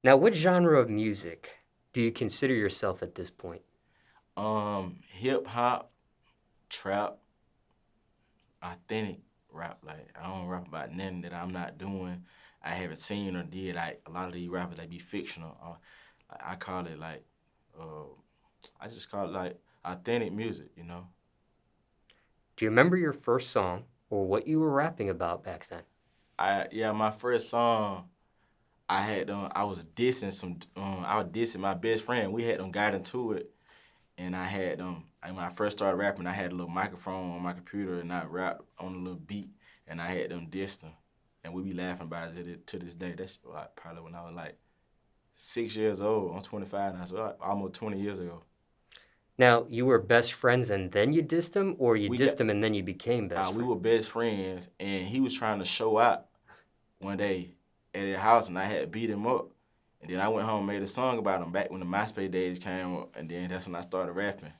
Now, what genre of music do you consider yourself at this point? Hip hop, trap, authentic rap. Like I don't rap about nothing that I'm not doing. I haven't seen or did. Like a lot of these rappers, they be fictional. I call it like, uh, I just call it like authentic music. Do you remember your first song or what you were rapping about back then? My first song I had I was dissing I was dissing my best friend. We had got into it, and I had and when I first started rapping, I had a little microphone on my computer, and I rapped on a little beat, and I had them diss them, and we be laughing about it to this day. That's like, probably when I was like 6 years old. I'm 25 now, so like, almost 20 years ago. Now, you were best friends and then you dissed him, or you We got dissed him and then you became best we friends? were best friends, and he was trying to show out one day at his house, and I had beat him up. And then I went home and made a song about him back when the MySpace days came up, and then that's when I started rapping.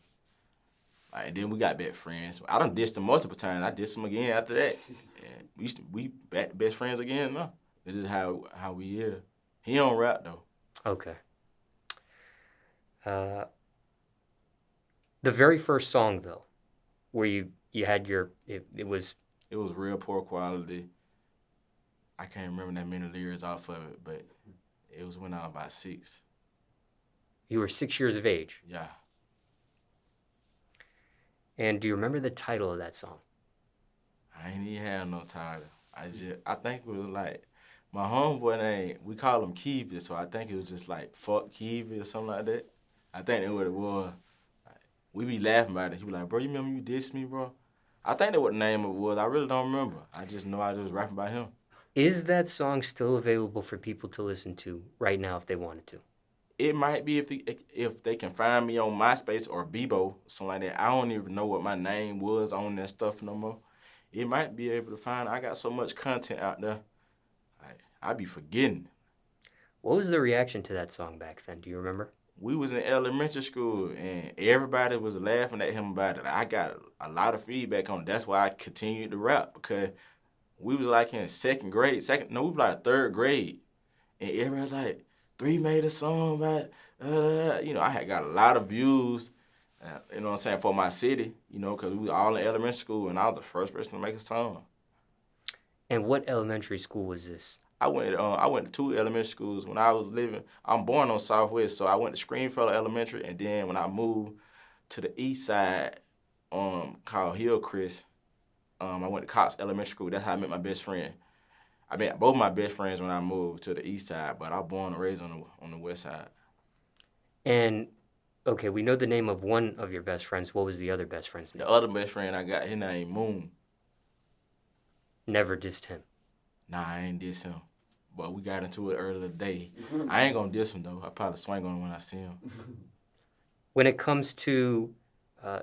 Like, and then we got best friends. I done dissed him multiple times. I dissed him again after that. And we back best friends again now. This is how we is. He don't rap though. Okay. Uh, the very first song, though, where you had it was It was real poor quality. I can't remember that many lyrics off of it, but it was when I was about 6. you were 6 years of age. Yeah. And do you remember the title of that song? I ain't even have no title. I think it was like my homeboy name, we call him Keevy, so I think it was just like fuck Keevy or something like that. I think that's what it was. Like, we be laughing about it. He be like, bro, you remember you dissed me, bro? I think that's what the name of it was. I really don't remember. I just know I was rapping about him. Is that song still available for people to listen to right now if they wanted to? It might be if they can find me on MySpace or Bebo, something like that. I don't even know what my name was on that stuff no more. It might be able to find. I got so much content out there. I be forgetting. What was the reaction to that song back then? Do you remember? We was in elementary school and everybody was laughing at him about it. I got a lot of feedback on it. That's why I continued to rap because we was like in second grade. We was like third grade. And everybody's like, Three made a song about, I had got a lot of views, you know what I'm saying, for my city, because we were all in elementary school and I was the first person to make a song. And what elementary school was this? I went to 2 elementary schools when I was living. I'm born on Southwest, so I went to Screenfellow Elementary, and then when I moved to the east side, called Hillcrest, I went to Cox Elementary School. That's how I met my best friend. I met both my best friends when I moved to the east side, but I was born and raised on the west side. And okay, we know the name of one of your best friends. What was the other best friend's name? The other best friend I got, his name Moon. Never dissed him. Nah, I ain't diss him. But we got into it earlier today. I ain't gonna diss him though. I probably swing on him when I see him. When it comes to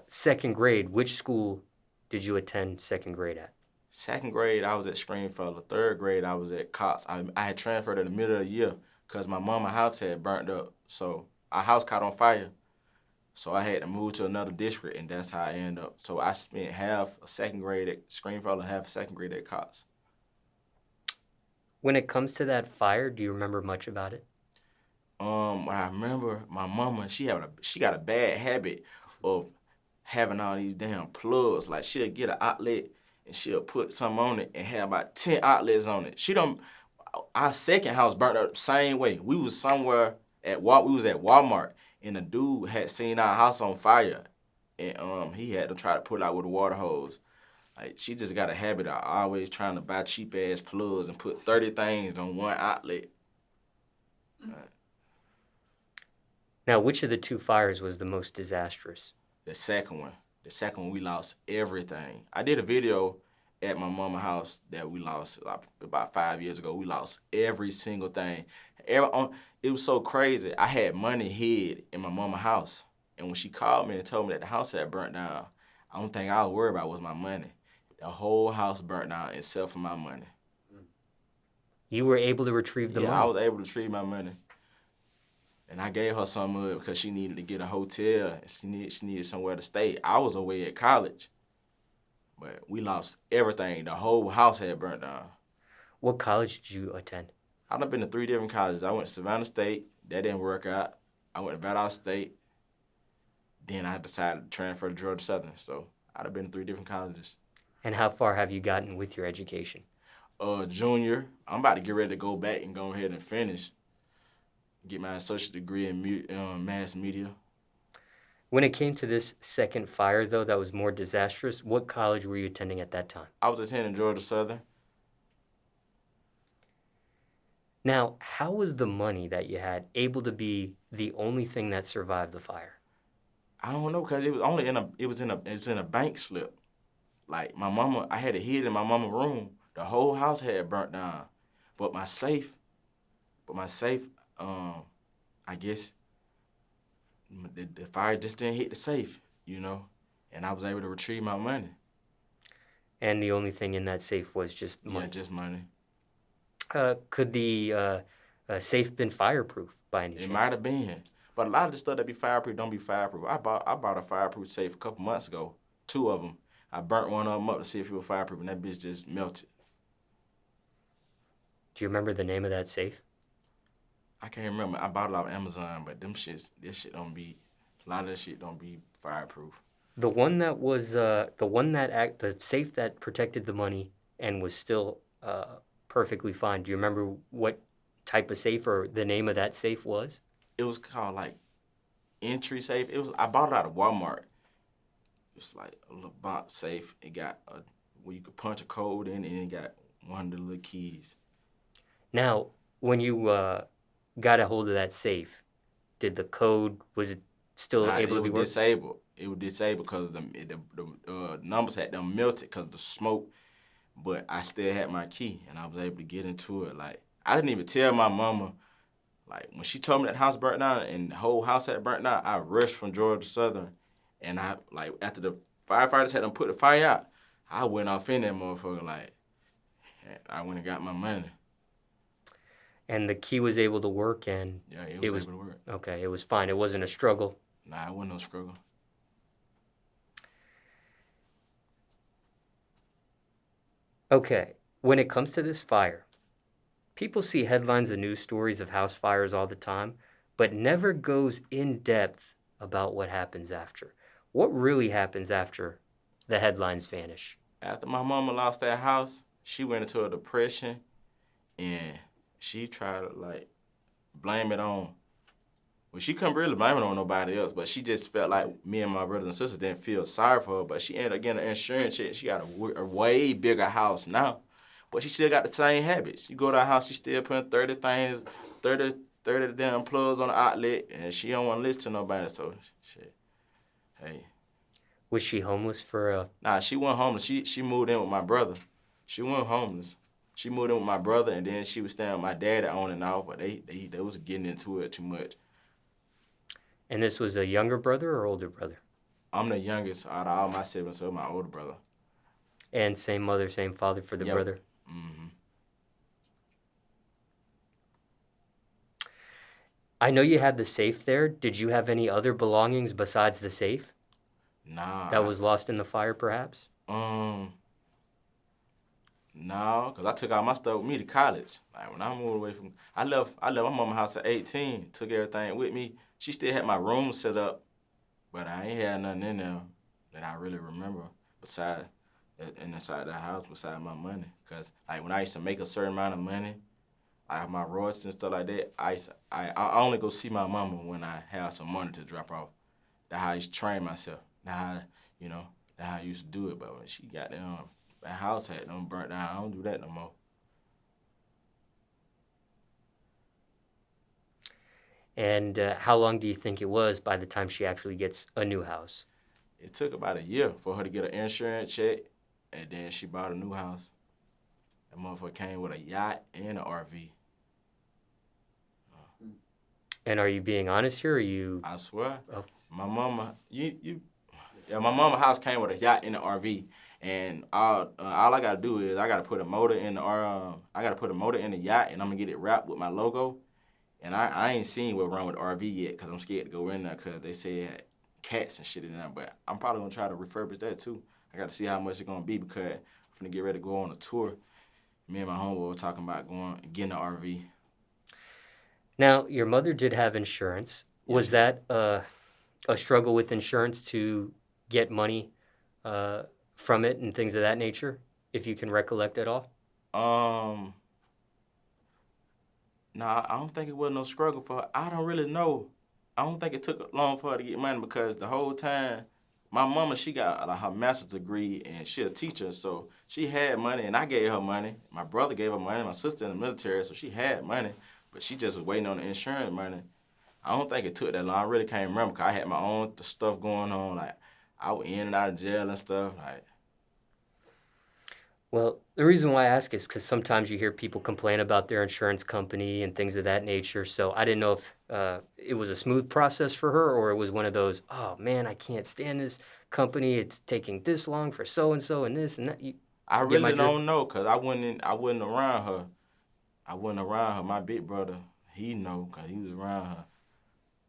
second grade, which school did you attend second grade at? Second grade, I was at Stringfellow. Third grade, I was at Cox. I had transferred in the middle of the year because my mama's house had burnt up. So our house caught on fire. So I had to move to another district, and that's how I ended up. So I spent half a second grade at Stringfellow, half a second grade at Cox. When it comes to that fire, do you remember much about it? When I remember my mama, she got a bad habit of having all these damn plugs. Like she'll get an outlet and she'll put something on it and have about 10 outlets on it. She don't. Our second house burnt up the same way. We was somewhere we was at Walmart and a dude had seen our house on fire and he had to try to put it out with a water hose. Like she just got a habit of always trying to buy cheap ass plugs and put 30 things on one outlet. Now, which of the two fires was the most disastrous? The second one. The second one, we lost everything. I did a video at my mama's house that we lost like, about 5 years ago. We lost every single thing. It was so crazy. I had money hid in my mama's house. And when she called me and told me that the house had burnt down, I don't think I was worried about was my money. The whole house burnt down except for my money. You were able to retrieve the Yeah, money. I was able to retrieve my money. And I gave her some of it because she needed to get a hotel and she needed somewhere to stay. I was away at college, but we lost everything. The whole house had burnt down. What college did you attend? I done been to 3 different colleges. I went to Savannah State. That didn't work out. I went to Valdosta State. Then I decided to transfer to Georgia Southern. So I done been to 3 different colleges. And how far have you gotten with your education? Junior, I'm about to get ready to go back and go ahead and finish. Get my associate degree in mass media. When it came to this second fire, though, that was more disastrous, what college were you attending at that time? I was attending Georgia Southern. Now, how was the money that you had able to be the only thing that survived the fire? I don't know, cause it was only in a bank slip. Like my mama, I had it hid in my mama's room. The whole house had burnt down, but my safe, I guess the fire just didn't hit the safe, and I was able to retrieve my money. And the only thing in that safe was just money? Yeah, just money. Could the safe been fireproof by any chance? It might have been. But a lot of the stuff that be fireproof don't be fireproof. I bought a fireproof safe a couple months ago, 2 of them. I burnt one of them up to see if it was fireproof, and that bitch just melted. Do you remember the name of that safe? I can't remember. I bought it off Amazon, but this shit don't be, a lot of that shit don't be fireproof. The safe that protected the money and was still perfectly fine. Do you remember what type of safe or the name of that safe was? It was called like Entry Safe. I bought it out of Walmart. It was like a little box safe. It got where you could punch a code in, and it got one of the little keys. Now, when you got a hold of that safe, was it still able to be worked? Disabled. It was disabled because the numbers had them melted because of the smoke, but I still had my key, and I was able to get into it. Like, I didn't even tell my mama. Like, when she told me that house burnt down and the whole house had burnt down, I rushed from Georgia Southern, and after the firefighters had them put the fire out, I went off in that motherfucker, like, I went and got my money. And the key was able to work, and yeah, it was able to work. Okay, it was fine. It wasn't a struggle. Nah, it wasn't no struggle. Okay, when it comes to this fire, people see headlines and news stories of house fires all the time, but never goes in depth about what happens after. What really happens after the headlines vanish? After my mama lost that house, she went into a depression, and she tried to, like, blame it on, well, she couldn't really blame it on nobody else, but she just felt like me and my brothers and sisters didn't feel sorry for her, but she ended up getting an insurance check. She got a way bigger house now, but she still got the same habits. You go to her house, she still putting 30 damn plugs on the outlet, and she don't want to listen to nobody, so shit. Hey. Was she homeless for a... Nah, she wasn't homeless. She moved in with my brother. She wasn't homeless. She moved in with my brother, and then she was staying with my dad on and off, but they was getting into it too much. And this was a younger brother or older brother? I'm the youngest out of all my siblings, so my older brother. And same mother, same father for the brother? Mm-hmm. I know you had the safe there. Did you have any other belongings besides the safe? Nah. That was lost in the fire, perhaps? No, because I took all my stuff with me to college. Like, when I moved away from... I left my mama's house at 18, took everything with me. She still had my room set up, but I ain't had nothing in there that I really remember inside the house besides my money. Because, like, when I used to make a certain amount of money, like my royalties and stuff like that, I only go see my mama when I have some money to drop off. That's how I used to train myself. That's how I used to do it. But when she got that house had them burnt down, I don't do that no more. And how long do you think it was by the time she actually gets a new house? It took about a year for her to get an insurance check, and then she bought a new house. That motherfucker came with a yacht and an RV. And are you being honest here, or you... I swear. Oh. My mama, my mama's house came with a yacht and an RV, and all I gotta do is I gotta put a motor in the yacht, and I'm gonna get it wrapped with my logo. And I ain't seen what wrong with the RV yet, because I'm scared to go in there, because they say it had cats and shit in there. But I'm probably going to try to refurbish that, too. I got to see how much it's going to be, because I'm finna get ready to go on a tour. Me and my homeboy were talking about getting an RV. Now, your mother did have insurance. Yes, Was ma'am. that a struggle with insurance to get money uh, from it and things of that nature, if you can recollect at all? Um, nah, I don't think it was no struggle for her. I don't really know. I don't think it took long for her to get money because the whole time, my mama, she got like, her master's degree and she a teacher, so she had money and I gave her money. My brother gave her money, my sister in the military, so she had money, but she just was waiting on the insurance money. I don't think it took that long. I really can't remember because I had my own stuff going on. Like, I was in and out of jail and stuff. Like, Well, the reason why I ask is because sometimes you hear people complain about their insurance company and things of that nature. So I didn't know if it was a smooth process for her or it was one of those, oh man, I can't stand this company. It's taking this long for so and so and this and that. You I get my really drift? don't know because I wasn't around her. I wasn't around her. My big brother, he know because he was around her.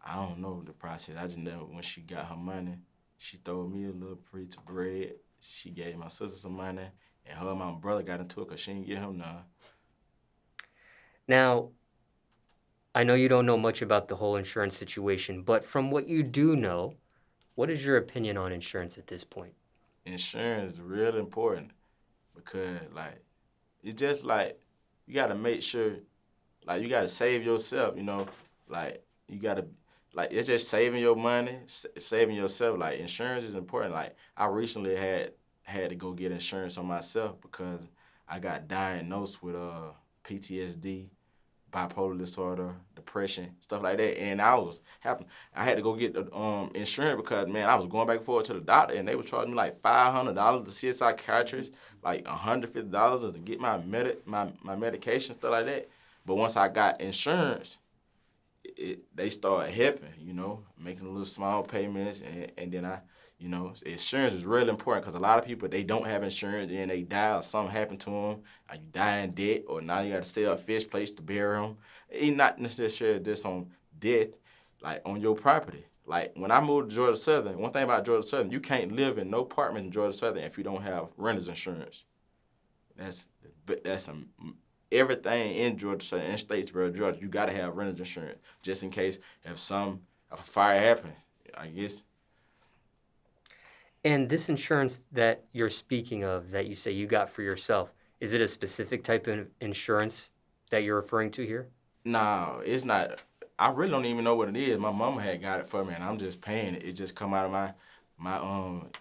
I don't know the process. I just know when she got her money, she threw me a little piece of bread. She gave my sister some money, and her and my brother got into it because she didn't get him none. Now, I know you don't know much about the whole insurance situation, but from what you do know, what is your opinion on insurance at this point? Insurance is real important because, like, it's just like you got to make sure, like, you got to save yourself, like, you got to, like, it's just saving your money, saving yourself. Like, insurance is important. Like, I recently had to go get insurance on myself because I got diagnosed with PTSD, bipolar disorder, depression, stuff like that. And I had to go get the insurance because, man, I was going back and forth to the doctor and they were charging me like $500 to see a psychiatrist, like $150 to get my medication, stuff like that. But once I got insurance, they started helping, making little small payments, and then insurance is really important because a lot of people, they don't have insurance and they die or something happened to them, or you die in debt, or now you got to stay at a fish place to bury them. It's not necessarily just on death, like on your property. Like when I moved to Georgia Southern, one thing about Georgia Southern, you can't live in no apartment in Georgia Southern if you don't have renter's insurance. That's that's a everything in Georgia in Statesboro, Georgia, you gotta have renter's insurance just in case if a fire happen. I guess And this insurance that you're speaking of, that you say you got for yourself, is it a specific type of insurance that you're referring to here? no, it's not. I really don't even know what it is. My mama had got it for me, and I'm just paying it. It just come out of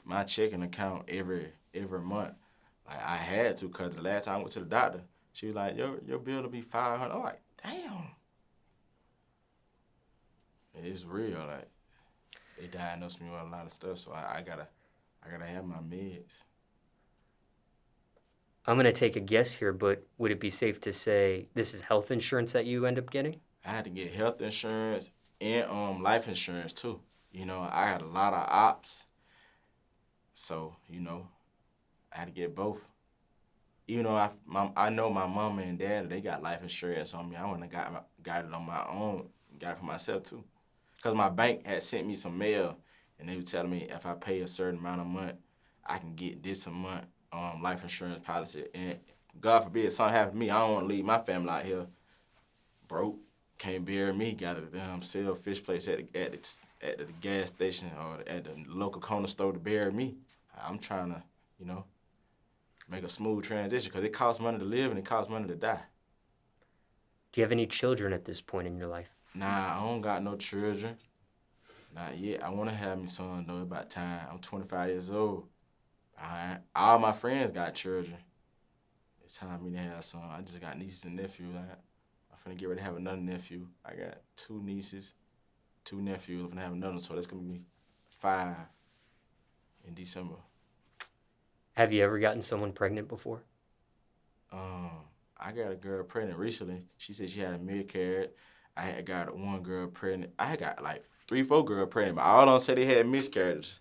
my checking account every month. Like I had to, cause the last time I went to the doctor, she was like, your bill will be 500. I'm like, damn, it's real. Like they diagnosed me with a lot of stuff, so I gotta have my meds. I'm going to take a guess here, but would it be safe to say this is health insurance that you end up getting? I had to get health insurance and life insurance too. I had a lot of ops, so I had to get both. Even though I know my mama and dad, they got life insurance on me. I wouldn't have got it on my own, got it for myself too. Cause my bank had sent me some mail, and they were telling me if I pay a certain amount a month, I can get this a month life insurance policy. And God forbid something happen to me, I don't want to leave my family out here broke, can't bury me. Got to sell fish plates at the gas station or at the local corner store to bury me. I'm trying to, make a smooth transition because it costs money to live and it costs money to die. Do you have any children at this point in your life? Nah, I don't got no children. Not yet. I want to have me son though. About time. I'm 25 years old. All my friends got children. It's time for me to have some. I just got nieces and nephews. I'm finna get ready to have another nephew. I got 2 nieces, 2 nephews. I'm finna have another one, so that's gonna be 5 in December. Have you ever gotten someone pregnant before? Um, I got a girl pregnant recently. She said she had a miscarriage. I had got one girl pregnant. I had got like 3, 4 girls pregnant, but all of them said they had miscarriages.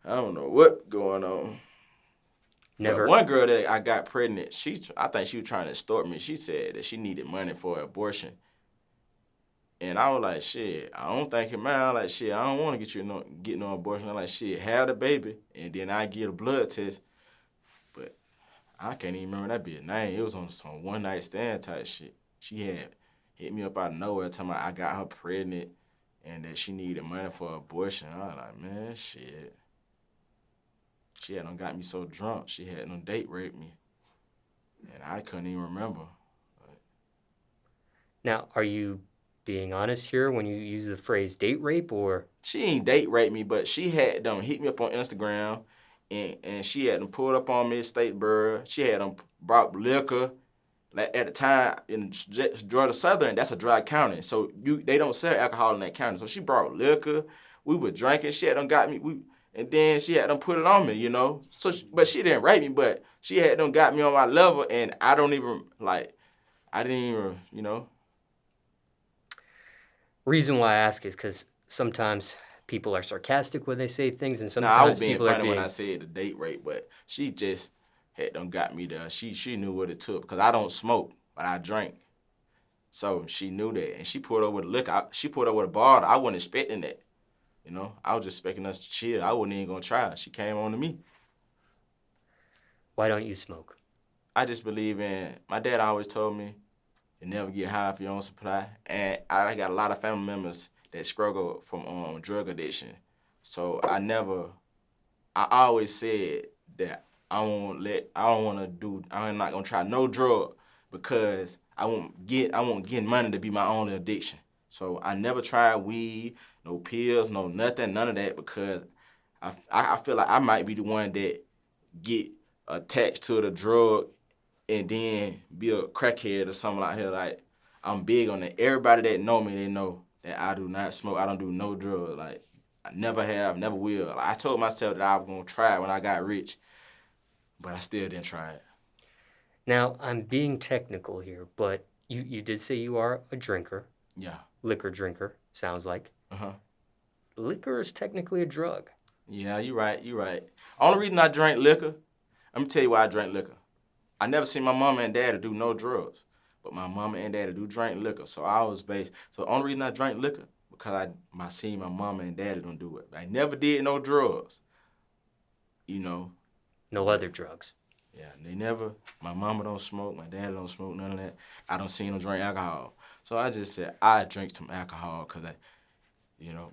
I don't know what going on. But Never. one girl that I got pregnant, I think she was trying to extort me. She said that she needed money for an abortion. And I was like, shit, I don't think it matter. Like, shit, I don't want to get no abortion. I'm like, shit, have the baby, and then I get a blood test. But I can't even remember that bitch name. It was on some one night stand type shit. hit me up out of nowhere telling me I got her pregnant and that she needed money for abortion. I was like, man, shit. She had done got me so drunk, she had no date raped me. And I couldn't even remember. Now, are you being honest here when you use the phrase date rape, or? She ain't date raped me, but she had them hit me up on Instagram and she had them pulled up on me at Statesboro. She had them brought liquor. Like at the time in Georgia Southern, that's a dry county, so they don't sell alcohol in that county. So she brought liquor, we were drinking. She had them got me, and then she had them put it on me, So, but she didn't rape me, but she had them got me on my level, and I didn't even. Reason why I ask is because sometimes people are sarcastic when they say things, and Nah, I was sometimes being people are funny when being. I said the date rape, but she just had them got me there. She knew what it took because I don't smoke, but I drink. So she knew that, and she pulled up with a liquor. She pulled up with a bottle. I wasn't expecting that. I was just expecting us to chill. I wasn't even gonna try. She came on to me. Why don't you smoke? I just believe in. My dad always told me, "You never get high for your own supply." And I got a lot of family members that struggle from drug addiction. So I always said that I'm not gonna try no drug because I won't get money to be my only addiction. So I never tried weed, no pills, no nothing, none of that because I feel like I might be the one that get attached to the drug and then be a crackhead or something like here. Like I'm big on that. Everybody that know me, they know that I do not smoke. I don't do no drugs. Like I never have, never will. Like, I told myself that I was gonna try it when I got rich, but I still didn't try it. Now, I'm being technical here, but you did say you are a drinker, Yeah. liquor drinker, sounds like. Uh-huh. Liquor is technically a drug. Yeah, you right. Only reason I drank liquor, let me tell you why I drank liquor. I never seen my mama and daddy do no drugs, but my mama and daddy do drink liquor. So the only reason I drank liquor because I seen my mama and daddy don't do it. I never did no drugs. No other drugs. Yeah, they never. My mama don't smoke. My daddy don't smoke. None of that. I don't see them drink alcohol. So I just said I drink some alcohol because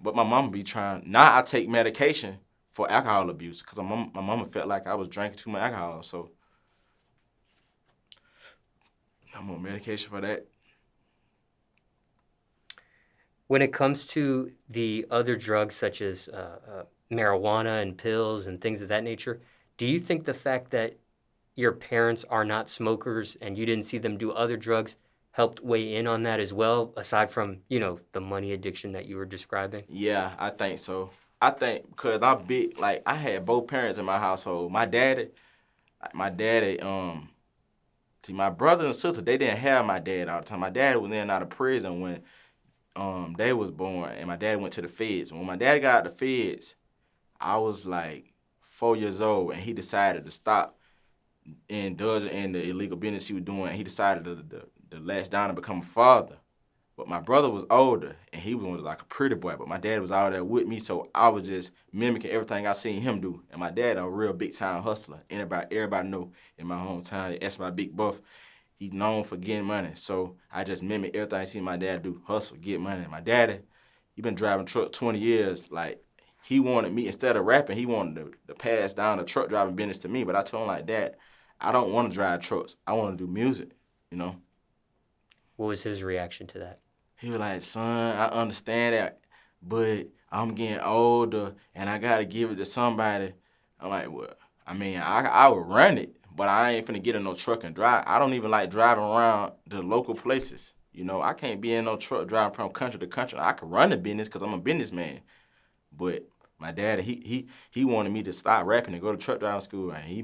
But my mama be trying. Now I take medication for alcohol abuse because my mama felt like I was drinking too much alcohol. So I'm on medication for that. When it comes to the other drugs such as marijuana and pills and things of that nature, do you think the fact that your parents are not smokers and you didn't see them do other drugs helped weigh in on that as well, aside from, the money addiction that you were describing? Yeah, I think so. I think because I'm big, like I had both parents in my household. See, my brother and sister, they didn't have my dad all the time. My dad was in and out of prison when they was born, and my dad went to the feds. When my dad got out of the feds, I was like 4 years old, and he decided to stop indulging in the illegal business he was doing. He decided to latch down and become a father. But my brother was older, and he was like a pretty boy, but my dad was out there with me, so I was just mimicking everything I seen him do. And my dad a real big-time hustler. Everybody know in my hometown, that's my big buff. He's known for getting money, so I just mimic everything I see my dad do, hustle, get money. My daddy, he been driving truck 20 years. Like, he wanted me, instead of rapping, he wanted to pass down the truck driving business to me, but I told him like, Dad, I don't want to drive trucks. I want to do music. What was his reaction to that? He was like, son, I understand that, but I'm getting older and I gotta give it to somebody. I'm like, well, I mean, I would run it, but I ain't finna get in no truck and drive. I don't even like driving around the local places. I can't be in no truck driving from country to country. I can run the business because I'm a businessman. But my dad, he wanted me to stop rapping and go to truck driving school, and he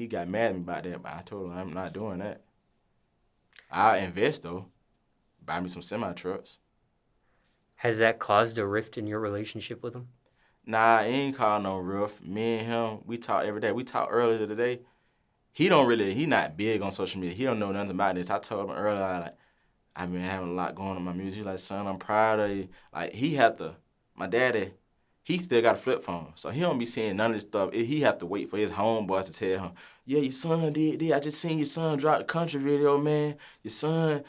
got mad at me about that, but I told him I'm not doing that. I'll invest though. Buy me some semi-trucks. Has that caused a rift in your relationship with him? Nah, it ain't called no rift. Me and him, we talk every day. We talked earlier today. He not big on social media. He don't know nothing about this. I told him earlier, like, I've been having a lot going on in my music. He's like, son, I'm proud of you. Like, my daddy, he still got a flip phone, so he don't be seeing none of this stuff. He have to wait for his homeboys to tell him, yeah, your son did. I just seen your son drop the country video, man. Your son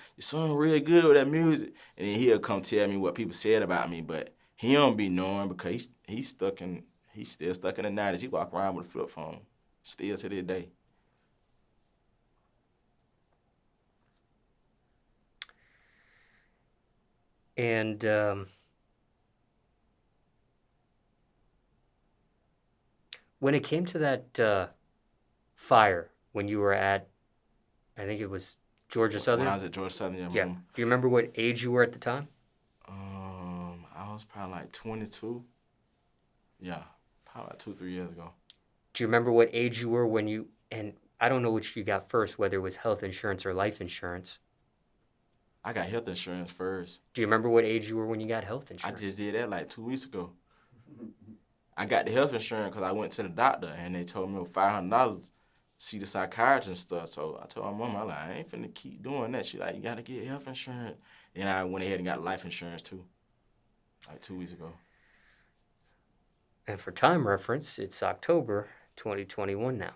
real good with that music. And then he'll come tell me what people said about me, but he don't be knowing because he's still stuck in the 90s. He walk around with a flip phone, still to this day. And when it came to that fire, when you were at, I think it was Georgia Southern? When I was at Georgia Southern, Yeah. Do you remember what age you were at the time? I was probably like 22. Yeah, probably like 2-3 years ago. Do you remember what age you were when you, and I don't know which you got first, whether it was health insurance or life insurance. I got health insurance first. Do you remember what age you were when you got health I insurance? just did that like 2 weeks ago. I got the health insurance because I went to the doctor and they told me it was $500 to see the psychiatrist and stuff. So I told my mom, I like, I ain't finna keep doing that. She like, you gotta get health insurance. And I went ahead and got life insurance too, like 2 weeks ago. And for time reference, it's October 2021 now.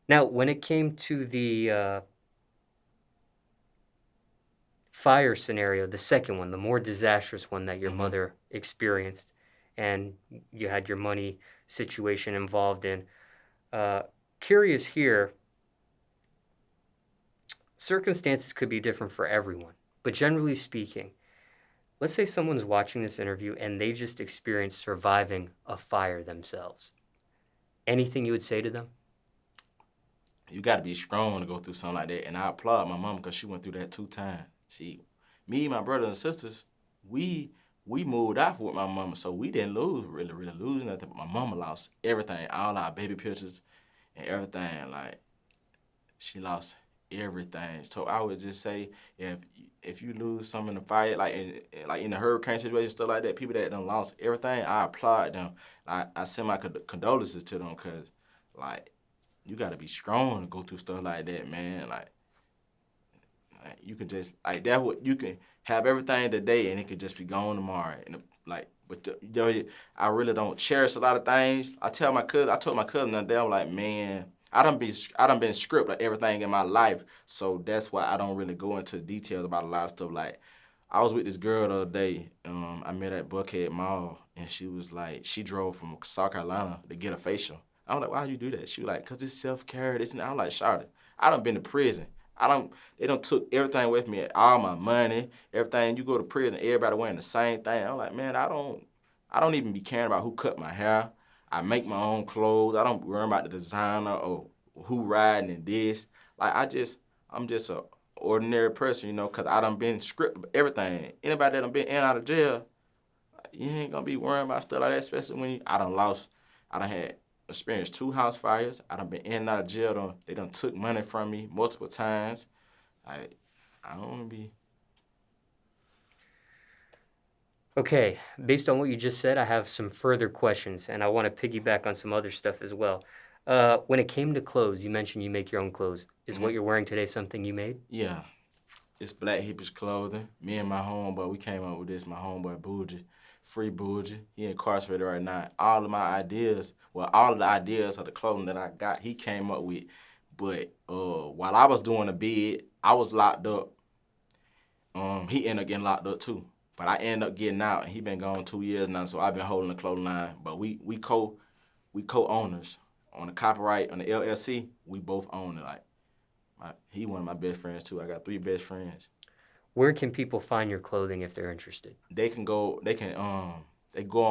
Now, when it came to the fire scenario, the second one, the more disastrous one that your mother experienced, and you had your money situation involved in, curious here, circumstances could be different for everyone, but generally speaking, let's say someone's watching this interview and they just experienced surviving a fire themselves. Anything you would say to them? You got to be strong to go through something like that. And I applaud my mom because she went through that 2 times. Me, my brothers and sisters, we moved out with my mama, so we didn't really lose nothing. But my mama lost everything, all our baby pictures and everything. Like, she lost everything. So I would just say, if you lose some in the fire, like in the hurricane situation, stuff like that, people that done lost everything, I applaud them. I send my condolences to them because, like, you got to be strong to go through stuff like that, man. Like you can just, like, that what you can have everything today and it could just be gone tomorrow. And I really don't cherish a lot of things. I told my cousin the other day, I'm like, man, I done been scripted like everything in my life, so that's why I don't really go into details about a lot of stuff. Like, I was with this girl the other day. I met her at Buckhead Mall, and she was like, she drove from South Carolina to get a facial. I was like, why'd you do that? She was like, cause it's self-care, this and that. I was like, Charlotte, I done been to prison. They done took everything with me, all my money, everything. You go to prison, everybody wearing the same thing. I'm like, man, I don't even be caring about who cut my hair. I make my own clothes. I don't worry about the designer or who riding in this. Like, I'm just a ordinary person, you know, cause I done been scripted everything. Anybody that done been in and out of jail, you ain't gonna be worrying about stuff like that, especially when I done had experienced 2 house fires. I done been in and out of jail. They done took money from me multiple times. I don't wanna be. Okay, based on what you just said, I have some further questions, and I want to piggyback on some other stuff as well. When it came to clothes, you mentioned you make your own clothes. Is what you're wearing today something you made? Yeah. It's Black Hippies Clothing. Me and my homeboy, we came up with this. My homeboy, Bougie. Free Bougie. He incarcerated right now. All of the ideas of the clothing that I got, he came up with. But while I was doing the bid, I was locked up. He ended up getting locked up too. But I ended up getting out, and he been gone 2 years now, so I've been holding the clothing line. But we co-owners on the copyright, on the LLC. We both own it. He one of my best friends too. I got 3 best friends. Where can people find your clothing if they're interested? They go on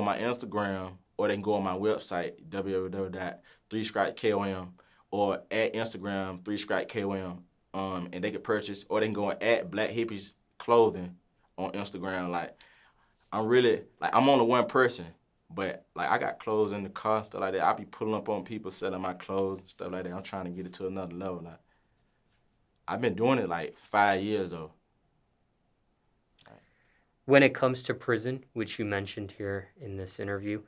my Instagram, or they can go on my website, www.3strikekom, or at Instagram 3strikekom, and they can purchase, or they can go at Black Hippies Clothing on Instagram. Like, I'm only one person, but like, I got clothes in the car, stuff like that. I be pulling up on people selling my clothes, stuff like that. I'm trying to get it to another level. Like, I've been doing it like 5 years though. When it comes to prison, which you mentioned here in this interview,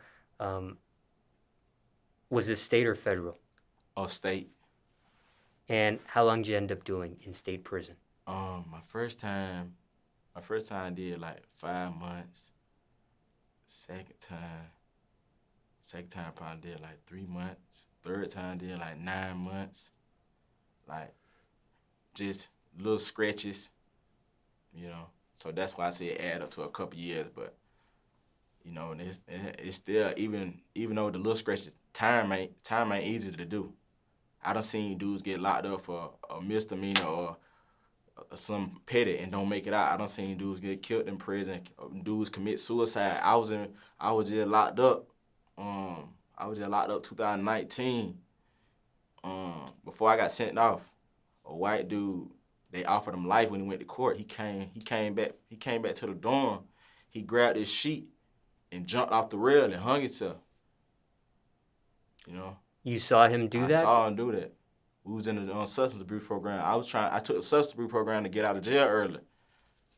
was it state or federal? Oh, state. And how long did you end up doing in state prison? My first time I did like 5 months. Second time probably did like 3 months. Third time did like 9 months. Like, just little scratches, you know. So that's why I say it add up to a couple years, but you know, and it's still even though the little scratches, time ain't easy to do. I done seen dudes get locked up for a misdemeanor or some petty and don't make it out. I done seen dudes get killed in prison, dudes commit suicide. I was just locked up. I was just locked up 2019. Before I got sent off, a white dude, they offered him life when he went to court. He came back to the dorm. He grabbed his sheet and jumped off the rail and hung himself. You know? You saw him do that? I saw him do that. We was in the substance abuse program. I took the substance abuse program to get out of jail early.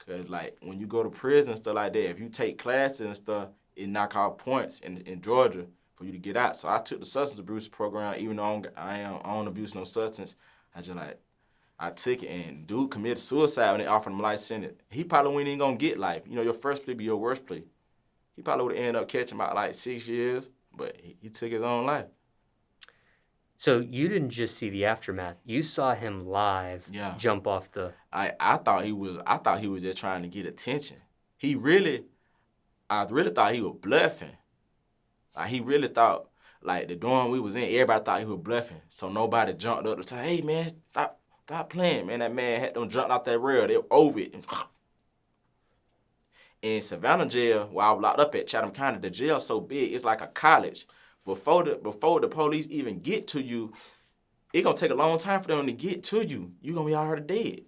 Cause like when you go to prison and stuff like that, if you take classes and stuff, it knock out points in Georgia for you to get out. So I took the substance abuse program, even though I don't abuse no substance. I took it, and dude committed suicide when they offered him life sentence. He probably wasn't even gonna get life. You know, your first plea be your worst plea. He probably would have ended up catching about like 6 years, but he took his own life. So you didn't just see the aftermath. You saw him live jump off the... I thought he was just trying to get attention. I really thought he was bluffing. Like, he really thought, like, the dorm we was in, everybody thought he was bluffing. So nobody jumped up to say, hey, man, stop playing, man. That man had them jumped off that rail. They were over it. In Savannah jail, where I was locked up at Chatham County, the jail's so big, it's like a college. Before the police even get to you, it's gonna take a long time for them to get to you. You're gonna be already dead.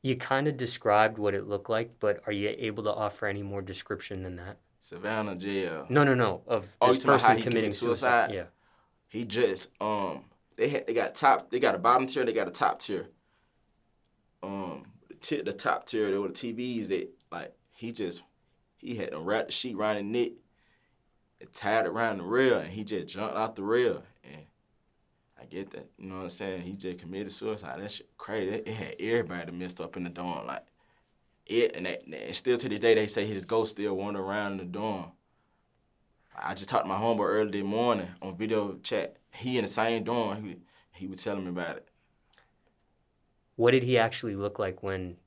You kind of described what it looked like, but are you able to offer any more description than that? Savannah jail. No. Of this person committing suicide. Yeah. He just they got a bottom tier, they got a top tier. The top tier, there were the TVs that like he had to wrap the sheet around his neck and tied it around the rail, and he just jumped out the rail. And I get that, you know what I'm saying? He just committed suicide. That shit crazy. It had everybody messed up in the dorm. Like, and still to this day, they say his ghost still wander around in the dorm. I just talked to my homeboy early this morning on video chat. He in the same dorm. He was telling me about it. What did he actually look like when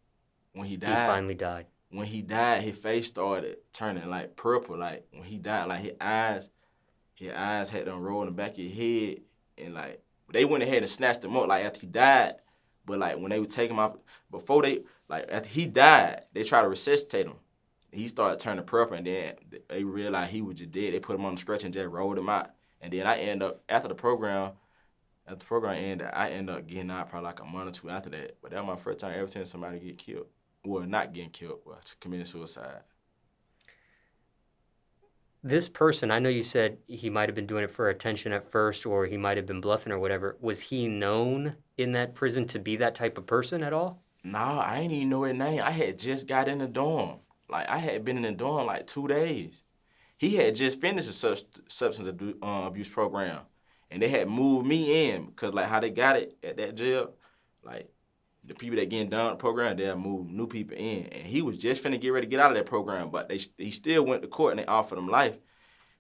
he died? He finally died. When he died, his face started turning like purple. Like when he died, like his eyes had them roll in the back of his head, and like they went ahead and snatched him up like after he died. But like when they would take him off, after he died, they tried to resuscitate him. He started turning purple, and then they realized he was just dead. They put him on the stretcher and just rolled him out. And then I end up after the program ended, I ended up getting out probably like a month or two after that. But that was my first time ever seeing somebody get killed. Well, not getting killed, but committing suicide. This person, I know you said he might have been doing it for attention at first, or he might have been bluffing or whatever. Was he known in that prison to be that type of person at all? No, I ain't even know his name. I had just got in the dorm. Like, I had been in the dorm like 2 days. He had just finished a substance abuse program. And they had moved me in because, like, how they got it at that jail, like, the people that getting done with the program, they'll move new people in. And he was just finna get ready to get out of that program, but he still went to court and they offered him life.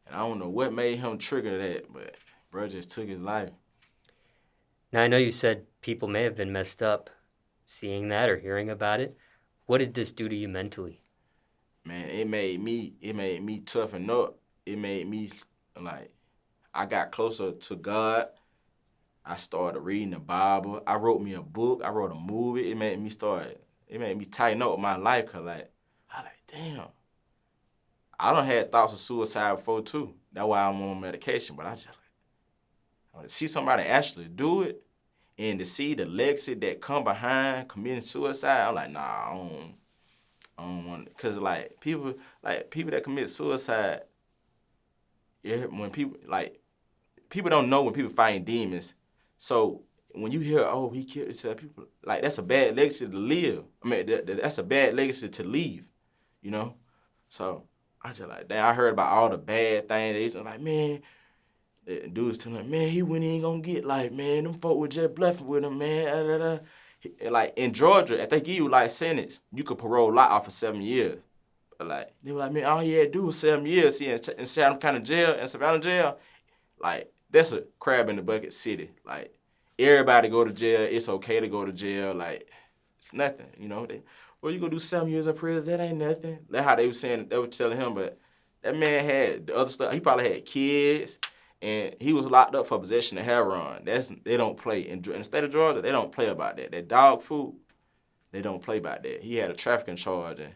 And I don't know what made him trigger that, but bro just took his life. Now, I know you said people may have been messed up seeing that or hearing about it. What did this do to you mentally? Man, it made me toughen up. It made me, like, I got closer to God. I started reading the Bible. I wrote me a book. I wrote a movie. It made me tighten up with my life, because, like, I like, damn. I done had thoughts of suicide before, too. That's why I'm on medication. But I just, like, see somebody actually do it, and to see the legacy that come behind committing suicide, I'm like, nah, I don't want it. Because, like, people that commit suicide, when people don't know when people fighting demons. So when you hear, oh, he killed himself, people, like, that's a bad legacy to live. I mean, that's a bad legacy to leave, you know? So I just like, damn, I heard about all the bad things. They just like, man, dudes telling me, man, he wasn't even gonna get life, man. Them folk were just bluffing with him, man. Like in Georgia, if they give you life sentence, you could parole lot off for 7 years. But like they were like, man, all you had to do was 7 years. See, in Chatham County Jail, in Savannah Jail, like that's a crab in the bucket city. Like everybody go to jail. It's okay to go to jail. Like it's nothing, you know. Well, you gonna do 7 years of prison? That ain't nothing. That's how they were saying. They were telling him, but that man had the other stuff. He probably had kids, and he was locked up for possession of heroin. They don't play in the state of Georgia. They don't play about that. That dog food, they don't play about that. He had a trafficking charge, and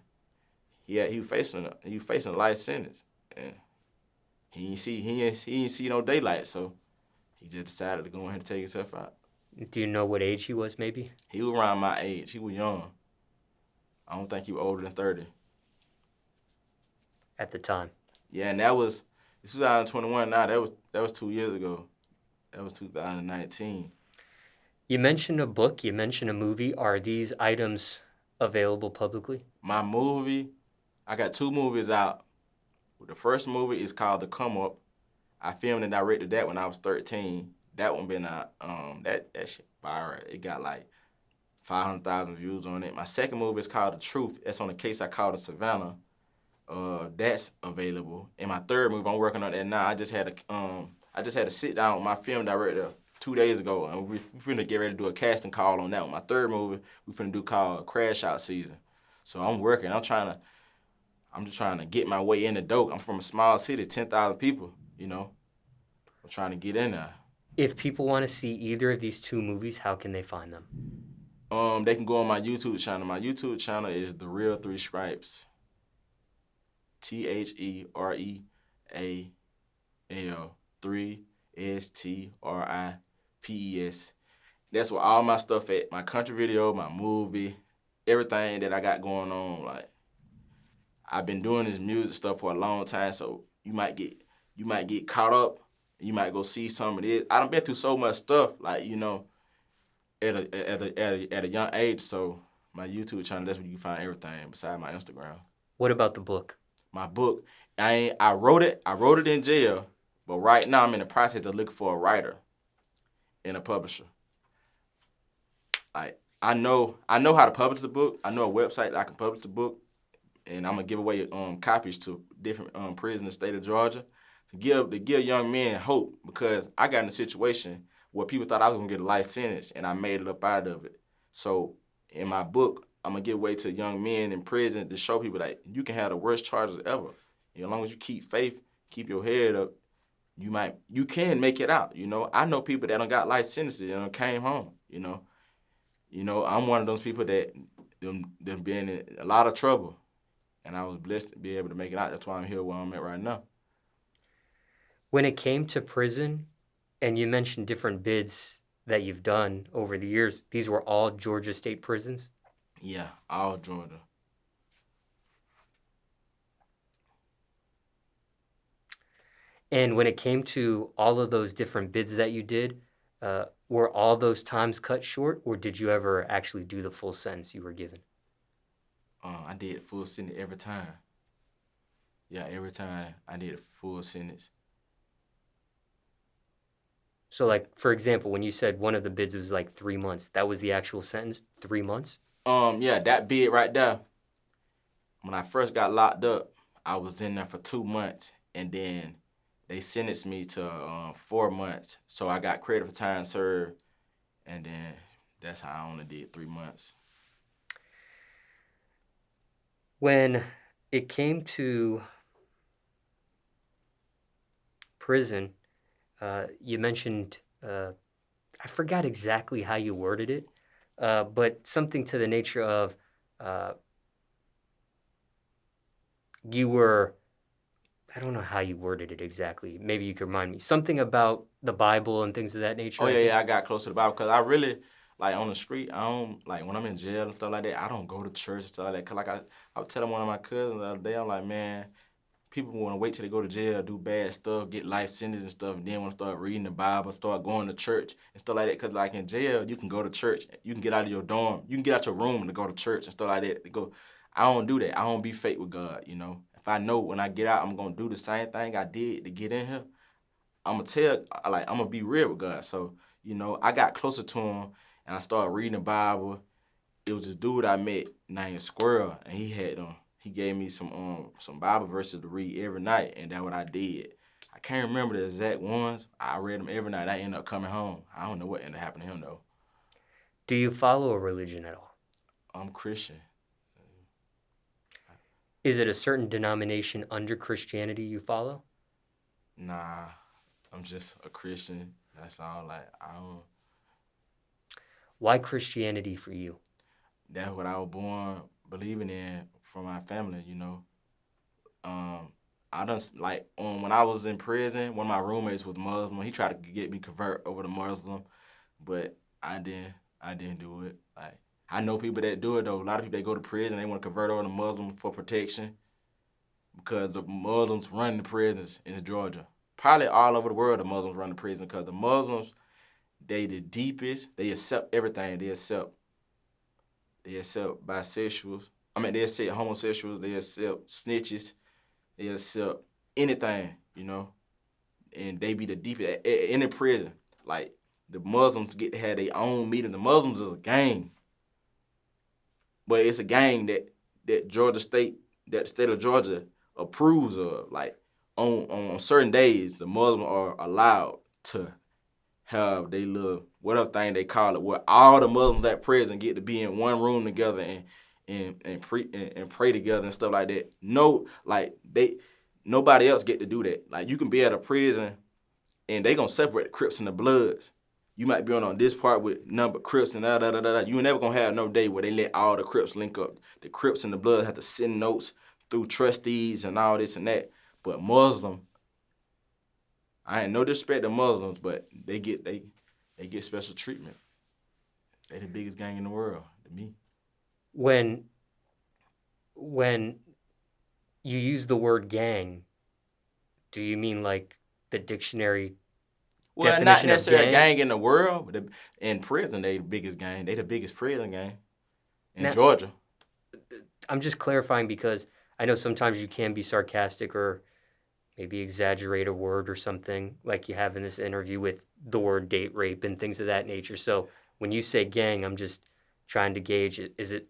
he was facing a life sentence, and he ain't see no daylight, so he just decided to go ahead and take himself out. Do you know what age he was, maybe? He was around my age. He was young. I don't think he was older than 30. At the time. Yeah, and this 2021 now. That was 2 years ago. That was 2019. You mentioned a book, you mentioned a movie. Are these items available publicly? My movie, I got 2 movies out. The first movie is called The Come Up. I filmed and directed that when I was 13. That one been out. That shit viral. It got like 500,000 views on it. My second movie is called The Truth. That's on the case I called in Savannah. That's available. And my third movie, I'm working on that now. I just had to sit down with my film director 2 days ago, and we're finna get ready to do a casting call on that one. My third movie, we finna do called Crash Out Season. So I'm working. I'm just trying to get my way in the door. I'm from a small city, 10,000 people. You know, I'm trying to get in there. If people want to see either of these 2 movies, how can they find them? They can go on my YouTube channel. My YouTube channel is The Real Three Stripes. THEREAL 3STRIPES. That's where all my stuff at. My country video, my movie, everything that I got going on. Like I've been doing this music stuff for a long time, so you might get caught up. You might go see some of this. I done been through so much stuff, like you know, at a young age. So my YouTube channel, that's where you can find everything besides my Instagram. What about the book? My book, I wrote it in jail, but right now I'm in the process of looking for a writer and a publisher. Like I know how to publish the book. I know a website that I can publish the book, and I'm gonna give away copies to different prisons in the state of Georgia to give young men hope, because I got in a situation where people thought I was gonna get a life sentence, and I made it up out of it. So in my book, I'm gonna give away to young men in prison to show people that you can have the worst charges ever. You know, as long as you keep faith, keep your head up, you can make it out. You know, I know people that done got life sentences and came home. You know, I'm one of those people that them been in a lot of trouble, and I was blessed to be able to make it out. That's why I'm here where I'm at right now. When it came to prison, and you mentioned different bids that you've done over the years, these were all Georgia State prisons? Yeah, all Georgia. And when it came to all of those different bids that you did, were all those times cut short, or did you ever actually do the full sentence you were given? I did full sentence every time. Yeah, every time I did a full sentence. So, like, for example, when you said one of the bids was like 3 months, that was the actual sentence, 3 months? Yeah, that bid right there. When I first got locked up, I was in there for 2 months, and then they sentenced me to 4 months. So I got credit for time served, and then that's how I only did 3 months. When it came to prison, you mentioned, I forgot exactly how you worded it, but something to the nature of you were, I don't know how you worded it exactly. Maybe you could remind me. Something about the Bible and things of that nature. Oh, yeah, I got close to the Bible because I really, like, on the street, I don't, like, when I'm in jail and stuff like that, I don't go to church and stuff like that. Because, like, I was telling one of my cousins the other day, I'm like, man, people want to wait till they go to jail, do bad stuff, get life sentences and stuff, and then want to start reading the Bible, start going to church and stuff like that. Because, like, in jail, you can go to church. You can get out of your dorm. You can get out your room and go to church and stuff like that. I don't do that. I don't be fake with God, you know. If I know when I get out, I'm going to do the same thing I did to get in here, I'm going to be real with God. So, you know, I got closer to him, and I started reading the Bible. It was this dude I met named Squirrel, and he gave me some Bible verses to read every night, and that's what I did. I can't remember the exact ones. I read them every night. I ended up coming home. I don't know what ended up happening to him though. Do you follow a religion at all? I'm Christian. Is it a certain denomination under Christianity you follow? Nah, I'm just a Christian. That's all. Like I don't. Why Christianity for you? That's what I was born believing in from my family. I done like when I was in prison, one of my roommates was Muslim. He tried to get me convert over to Muslim, but I didn't do it. Like I know people that do it though. A lot of people that go to prison, they want to convert over to Muslim for protection because the Muslims run the prisons in Georgia. Probably all over the world, the Muslims run the prison because the Muslims, they the deepest. They accept everything. They accept bisexuals. I mean, they accept homosexuals. They accept snitches. They accept anything. And they be the deepest in the prison. Like the Muslims get to have their own meeting. The Muslims is a gang, but it's a gang that the state of Georgia approves of. Like on certain days, the Muslims are allowed to have they little whatever thing they call it, where all the Muslims at prison get to be in one room together and pray together and stuff like that. No, like nobody else get to do that. Like you can be at a prison and they gonna separate the Crips and the Bloods. You might be on this part with number Crips and da da da da. You ain't never gonna have no day where they let all the Crips link up. The Crips and the Bloods have to send notes through trustees and all this and that. But Muslim, I ain't no disrespect to Muslims, but they get special treatment. They the biggest gang in the world to me. When you use the word gang, do you mean like the dictionary Well, not definition of necessarily a gang? gang in the world, but in prison they the biggest gang. They the biggest prison gang in Now, Georgia. I'm just clarifying because I know sometimes you can be sarcastic or maybe exaggerate a word or something like you have in this interview with the word date rape and things of that nature. So when you say gang, I'm just trying to gauge it. Is it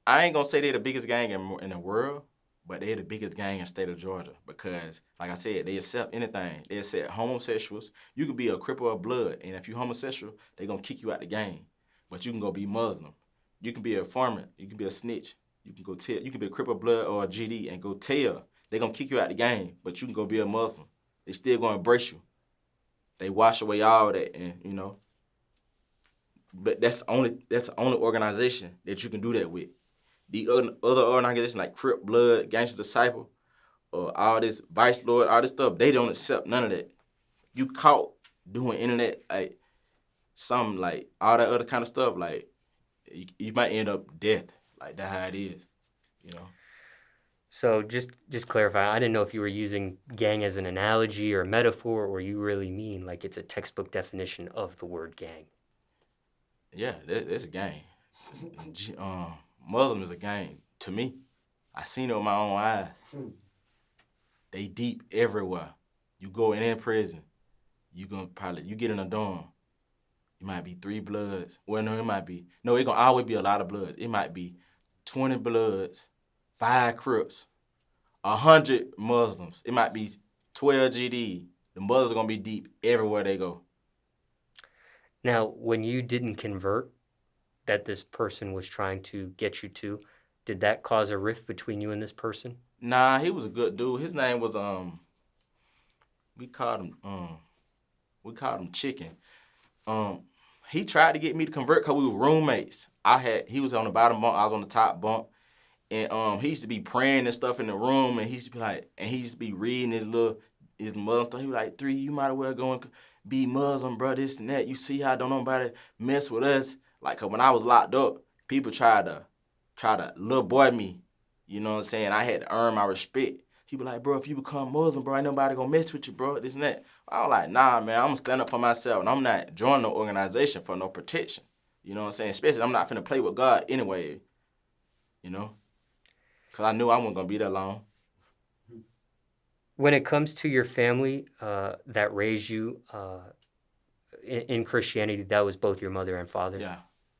I ain't gonna say they the biggest gang in the world, but they the biggest gang in the state of Georgia because, like I said, they accept anything. They accept homosexuals. You could be a Crip or a Blood, and if you homosexual, they gonna kick you out the gang. But you can go be Muslim. You can be a informant. You can be a snitch. You can go tell. You can be a Crip or Blood or a GD and go tell. They gonna kick you out the gang, but you can go be a Muslim. They still gonna embrace you. They wash away all that, and. But that's the only organization that you can do that with. The other organizations like Crip, Blood, Gangster Disciple, or all this Vice Lord, all this stuff, they don't accept none of that. You caught doing internet, like something like all that other kind of stuff, like you might end up death. Like that's how it is. so? Just clarify. I didn't know if you were using gang as an analogy or a metaphor, or you really mean like it's a textbook definition of the word gang. Yeah, that's a gang. Muslim is a gang to me. I seen it with my own eyes. They deep everywhere. You go in prison, you get in a dorm. It might be 3 Bloods. Well, no, it gonna always be a lot of Bloods. It might be 20 Bloods, 5 Crips, 100 Muslims. It might be 12 GD. The Muslims are gonna be deep everywhere they go. Now, when you didn't convert, that this person was trying to get you to, did that cause a rift between you and this person? Nah, he was a good dude. His name was we called him Chicken. He tried to get me to convert because we were roommates. He was on the bottom bunk, I was on the top bunk. And he used to be praying and stuff in the room, and he used to be reading his Muslim stuff. He was like, 3, you might as well go and be Muslim, bro, this and that. You see how don't nobody mess with us? Like, 'cause when I was locked up, people tried to little boy me. You know what I'm saying? I had to earn my respect. He be like, bro, if you become Muslim, bro, ain't nobody gonna mess with you, bro, this and that. I was like, nah, man, I'm gonna stand up for myself, and I'm not joining no organization for no protection. You know what I'm saying? Especially, I'm not finna play with God anyway, Because I knew I wasn't gonna be that long. When it comes to your family that raised you in Christianity, that was both your mother and father. Yeah.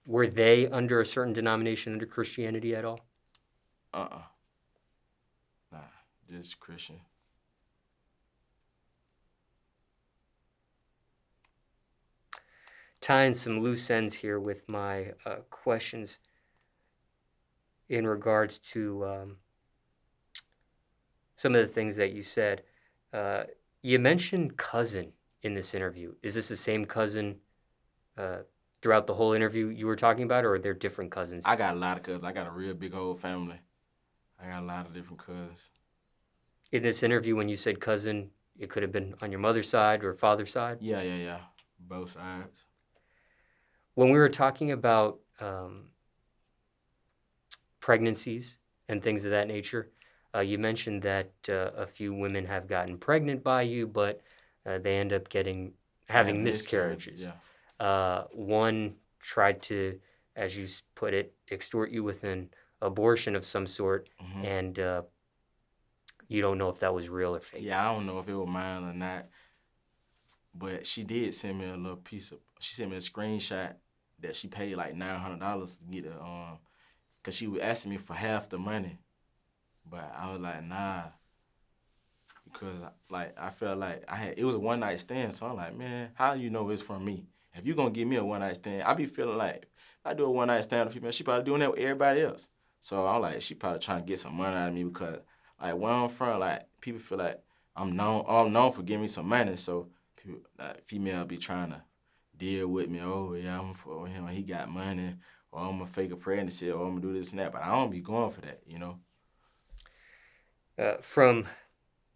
Were they under a certain denomination under Christianity at all? Nah, just Christian. Tying some loose ends here with my questions in regards to some of the things that you said. You mentioned cousin in this interview. Is this the same cousin throughout the whole interview you were talking about, or are there different cousins? I got a lot of cousins. I got a real big old family. I got a lot of different cousins. In this interview, when you said cousin, it could have been on your mother's side or father's side? Yeah. Both sides. When we were talking about pregnancies and things of that nature, you mentioned that a few women have gotten pregnant by you, but they end up having miscarriages. Yeah. One tried to, as you put it, extort you with an abortion of some sort, and you don't know if that was real or fake. Yeah, I don't know if it was mine or not, but she did send me a little she sent me a screenshot that she paid like $900 to get it, cause she was asking me for half the money, but I was like, nah, because like I felt like it was a one night stand, so I'm like, man, how you know it's from me? If you gonna give me a one night stand, I be feeling like if I do a one night stand with people, she probably doing that with everybody else. So I'm like, she probably trying to get some money out of me because like where I'm from, like people feel like I'm known for giving me some money, so people like female be trying to deal with me. Oh yeah, I'm for him. He got money, or I'm gonna fake a pregnancy, or I'm gonna do this and that. But I don't be going for that, you know. From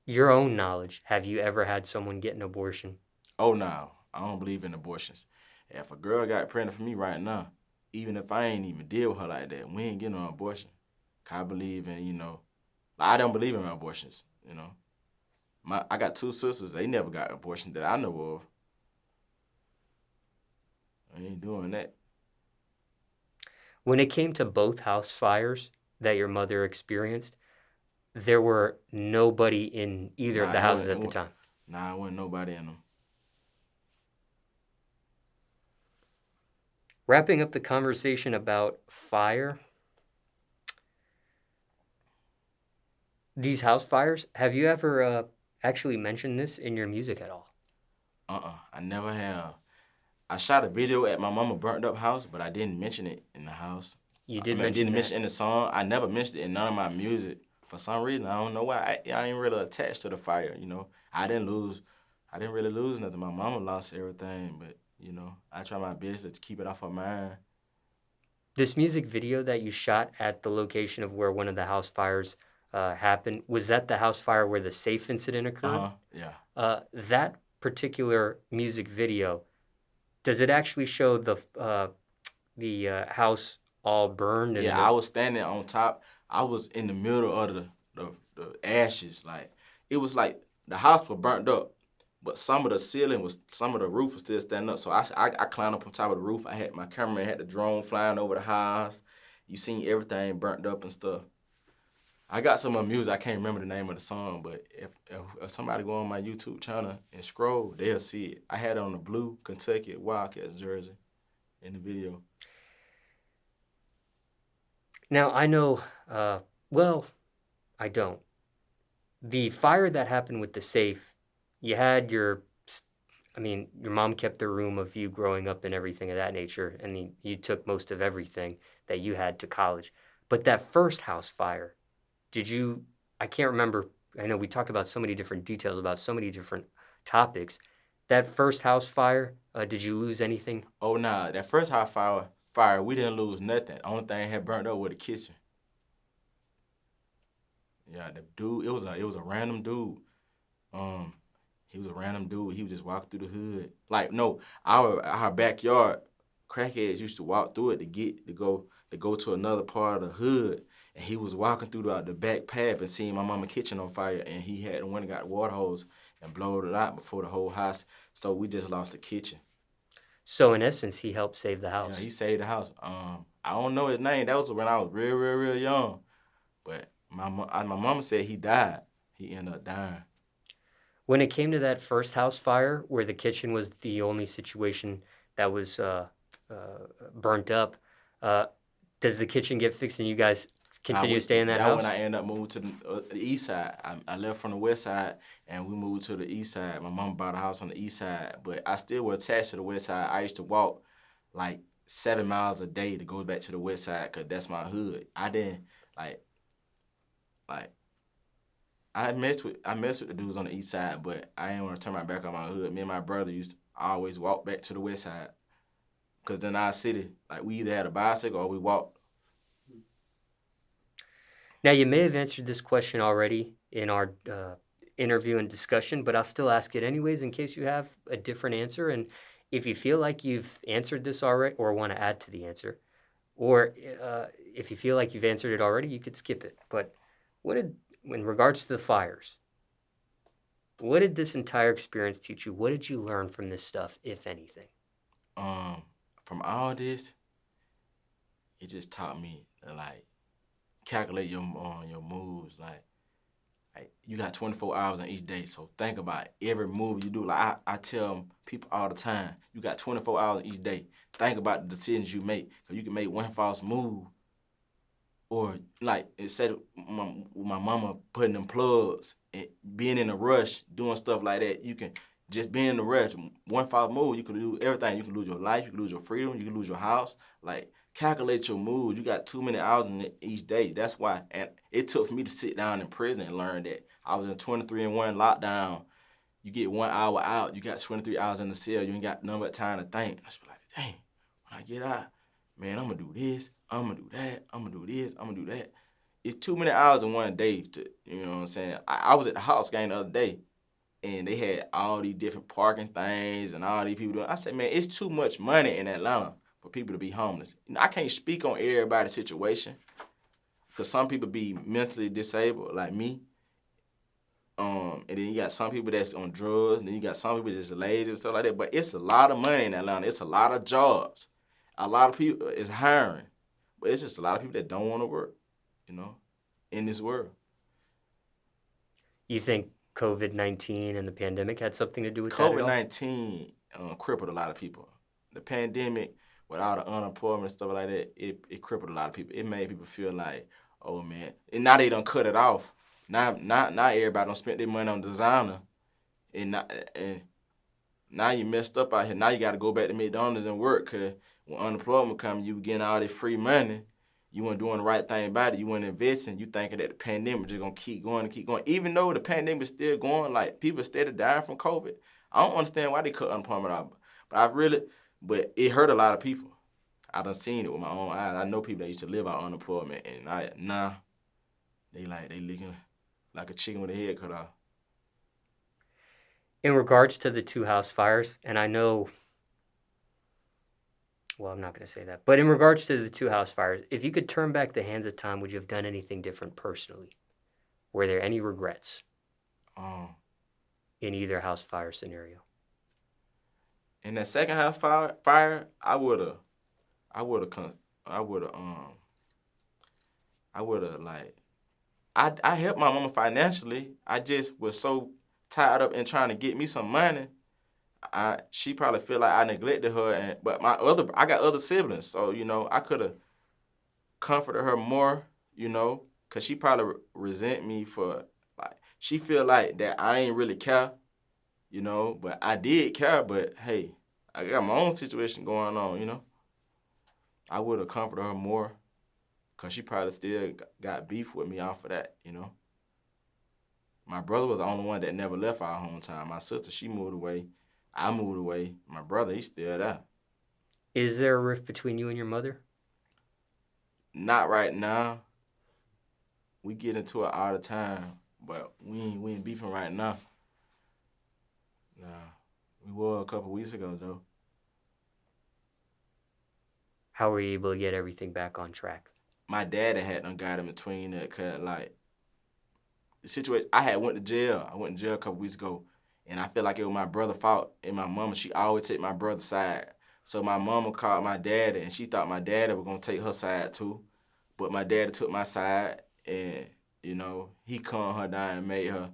your own knowledge, have you ever had someone get an abortion? Oh no, I don't believe in abortions. If a girl got pregnant for me right now, even if I ain't even deal with her like that, we ain't getting no abortion. 'Cause I believe in, I don't believe in abortions, I got two sisters, they never got abortion that I know of. I ain't doing that. When it came to both house fires that your mother experienced, there were nobody in either of the houses at the time. Nah, it wasn't nobody in them. Wrapping up the conversation about fire, these house fires, have you ever actually mentioned this in your music at all? I never have. I shot a video at my mama burnt up house, but I didn't mention it in the house. You I did mean, I mention didn't that. mention it in the song. I never mentioned it in none of my music. For some reason, I don't know why. I ain't really attached to the fire, I didn't really lose nothing. My mama lost everything, but, I try my best to keep it off her mind. This music video that you shot at the location of where one of the house fires happened, was that the house fire where the safe incident occurred? Yeah. That particular music video, does it actually show the house all burned? Yeah, I was standing on top. I was in the middle of the ashes. Like, it was like the house was burnt up, but some of the roof was still standing up. So I climbed up on top of the roof. I had my camera, had the drone flying over the house. You seen everything burnt up and stuff. I got some of the music. I can't remember the name of the song, but if somebody go on my YouTube channel and scroll, they'll see it. I had it on the blue Kentucky Wildcats jersey in the video. Now, I know, well, I don't. The fire that happened with the safe, you had your mom kept the room of you growing up and everything of that nature, and you took most of everything that you had to college. But that first house fire, I can't remember, I know we talked about so many different details about so many different topics. That first house fire, did you lose anything? Oh, nah, that first house fire, we didn't lose nothing. The only thing had burnt up was the kitchen. Yeah, the dude, it was a random dude. He was a random dude. He was just walking through the hood. Like, no, our backyard, crackheads used to walk through it to go to another part of the hood. And he was walking through the back path and seeing my mama kitchen on fire, and he had went and got the water hose and blowed it out before the whole house. So we just lost the kitchen. So in essence, he helped save the house. Yeah, he saved the house. I don't know his name. That was when I was real, real, real young. But my mama said he died. He ended up dying. When it came to that first house fire, where the kitchen was the only situation that was burnt up, uh, does the kitchen get fixed and you guys continue to stay in that That when house? I ended up moving to the east side. I left from the west side and we moved to the east side. My mom bought a house on the east side, but I still was attached to the west side. I used to walk like 7 miles a day to go back to the west side because that's my hood. I didn't like like I messed with the dudes on the east side, but I didn't want to turn my back on my hood. Me and my brother used to always walk back to the west side because in our city, like we either had a bicycle or we walked. Now, you may have answered this question already in our interview and discussion, but I'll still ask it anyways in case you have a different answer. And if you feel like you've answered this already or want to add to the answer, or if you feel like you've answered it already, you could skip it. But what did, in regards to the fires, what did this entire experience teach you? What did you learn from this stuff, if anything? Um, from all this, it just taught me to like calculate your moves. Like you got 24 hours in each day, so think about every move you do. Like I tell people all the time, you got 24 hours each day. Think about the decisions you make, cause you can make one false move, or like instead of my mama putting them plugs and being in a rush, doing stuff like that, you can just be in the rush. One false move, you can lose everything. You can lose your life, you can lose your freedom, you can lose your house. Like calculate your moves. You got too many hours in each day. That's why, and it took for me to sit down in prison and learn that. I was in 23-1 lockdown. You get 1 hour out, you got 23 hours in the cell. You ain't got none but time to think. I was like, dang, when I get out, man, I'm gonna do this, I'm gonna do that, I'm gonna do this, I'm gonna do that. It's too many hours in one day to, you know what I'm saying? I was at the house game the other day and they had all these different parking things and all these people doing. I said, man, it's too much money in Atlanta for people to be homeless. I can't speak on everybody's situation because some people be mentally disabled like me. And then you got some people that's on drugs, and then you got some people that's lazy and stuff like that. But it's a lot of money in Atlanta. It's a lot of jobs. A lot of people is hiring. But it's just a lot of people that don't want to work, you know, in this world. You think COVID-19 and the pandemic had something to do with that at all? COVID-19 crippled a lot of people. The pandemic, with all the unemployment and stuff like that, it crippled a lot of people. It made people feel like, oh man, and now they done cut it off. Now everybody done spent their money on designer, and now you messed up out here. Now you got to go back to McDonald's and work, cause when unemployment come, you getting all this free money. You weren't doing the right thing about it. You weren't investing. You thinking that the pandemic just gonna keep going and keep going. Even though the pandemic is still going, like people steady dying from COVID. I don't understand why they cut unemployment out. But it hurt a lot of people. I done seen it with my own eyes. I know people that used to live out unemployment, and they looking like a chicken with a head cut off. In regards to the two house fires, and I know, well, I'm not going to say that, but in regards to the two house fires, if you could turn back the hands of time, would you have done anything different personally? Were there any regrets Um, in either house fire scenario? in that second house fire, I would have, I would have, I would have like, I helped my mama financially. I just was so tied up in trying to get me some money. She probably feel like I neglected her, but I got other siblings, so I could have comforted her more, cause she probably resent me for like she feel like that I ain't really care, but I did care. But hey, I got my own situation going on. I would have comforted her more, cause she probably still got beef with me off of that. My brother was the only one that never left our hometown. My sister, she moved away. I moved away. My brother, he's still there. Is there a rift between you and your mother? Not right now. We get into it all the time, but we ain't beefing right now. Nah, we were a couple weeks ago though. How were you able to get everything back on track? My daddy had done got in between that, cause like the situation. I had went to jail. I went to jail a couple weeks ago, and I feel like it was my brother's fault. And my mama, she always take my brother's side. So my mama called my daddy, and she thought my daddy was gonna take her side too, but my daddy took my side, and he calmed her down and made her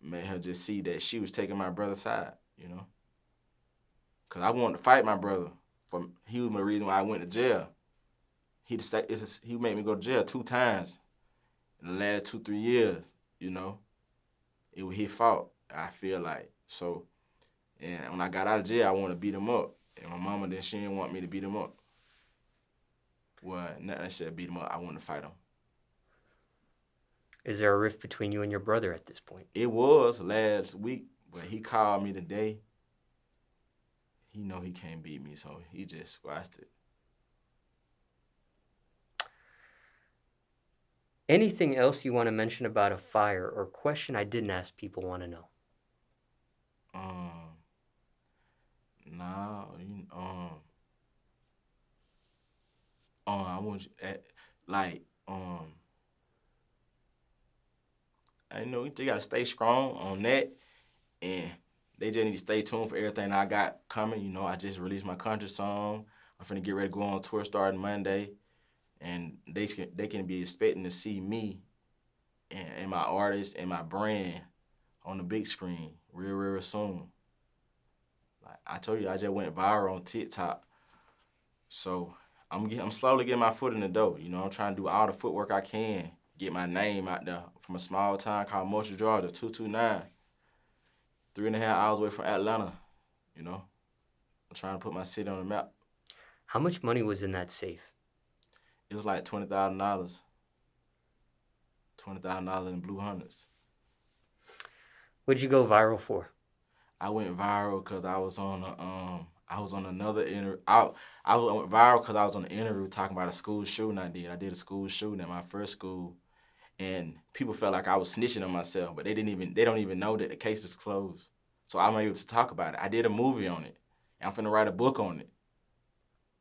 made her just see that she was taking my brother's side, you know. Cause I wanted to fight my brother. He was the reason why I went to jail. He made me go to jail 2 times in the last 2-3 years, you know. It was his fault, I feel like. So, and when I got out of jail, I wanted to beat him up. And my mama, then she didn't want me to beat him up. Well, not necessarily beat him up, I wanted to fight him. Is there a rift between you and your brother at this point? It was last week, but he called me today. He know he can't beat me, so he just squashed it. Anything else you want to mention about a fire or question I didn't ask people want to know? Nah, I want you I know they gotta stay strong on that, and they just need to stay tuned for everything I got coming. You know, I just released my country song. I'm finna get ready to go on tour starting Monday, and they can be expecting to see me and my artist and my brand on the big screen real soon. Like I told you, I just went viral on TikTok, so I'm slowly getting my foot in the door. You know, I'm trying to do all the footwork I can, get my name out there from a small town called Moultrie, Georgia, 229, 3.5 hours away from Atlanta. You know, I'm trying to put my city on the map. How much money was in that safe? It was like $20,000, $20,000 in blue hundreds. What'd you go viral for? I went viral because I was on another interview. I went viral because I was on an interview talking about a school shooting I did. I did a school shooting at my first school, and people felt like I was snitching on myself, but they don't even know that the case is closed. So I'm able to talk about it. I did a movie on it. And I'm finna write a book on it.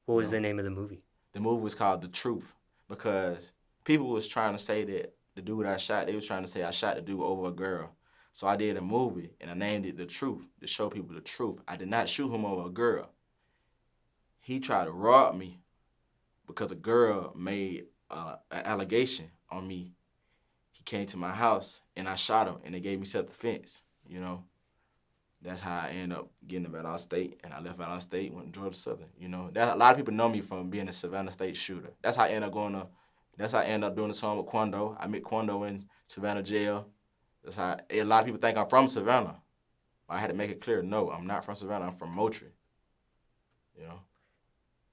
What was the name of the movie? The movie was called The Truth, because people was trying to say that the dude I shot, they was trying to say I shot the dude over a girl. So I did a movie, and I named it The Truth, to show people the truth. I did not shoot him over a girl. He tried to rob me because a girl made an allegation on me. He came to my house, and I shot him, and they gave me self-defense, you know. That's how I ended up getting to Atlanta State, and I left Atlanta State, went to Georgia Southern. You know, a lot of people know me from being a Savannah State shooter. That's how I ended up doing the song with Quando. I met Quando in Savannah jail. That's how a lot of people think I'm from Savannah. I had to make it clear, no, I'm not from Savannah. I'm from Moultrie. You